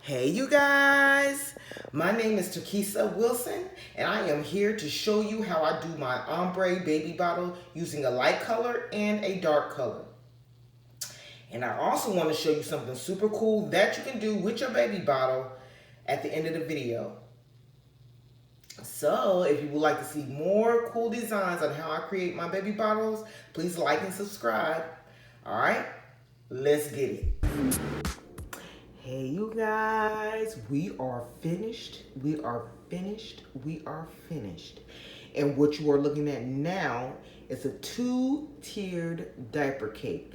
Hey you guys, my name is Turkissa Wilson and I am here to show you how I do my ombre baby bottle using a light color and a dark color. And I also want to show you something super cool that you can do with your baby bottle at the end of the video. So if you would like to see more cool designs on how I create my baby bottles, please like and subscribe. All right, let's get it. Hey you guys, we are finished. We are finished. We are finished. And what you are looking at now is a two-tiered diaper cake.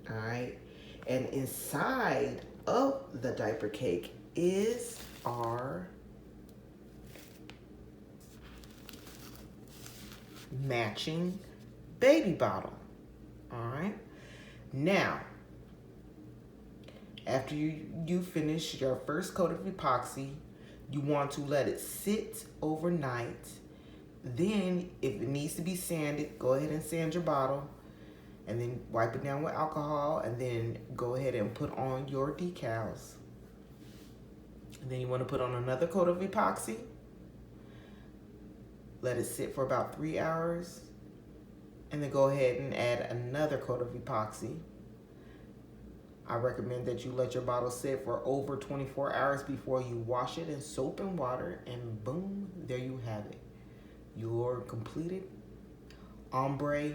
All right. And inside of the diaper cake is our matching baby bottle. All right. Now, after you finish your first coat of epoxy, you want to let it sit overnight. Then, if it needs to be sanded, go ahead and sand your bottle. And then wipe it down with alcohol. And then go ahead and put on your decals. And then you want to put on another coat of epoxy. Let it sit for about 3 hours. And then go ahead and add another coat of epoxy. I recommend that you let your bottle sit for over 24 hours before you wash it in soap and water, and boom, there you have it. Your completed ombre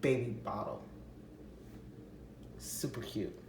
baby bottle. Super cute.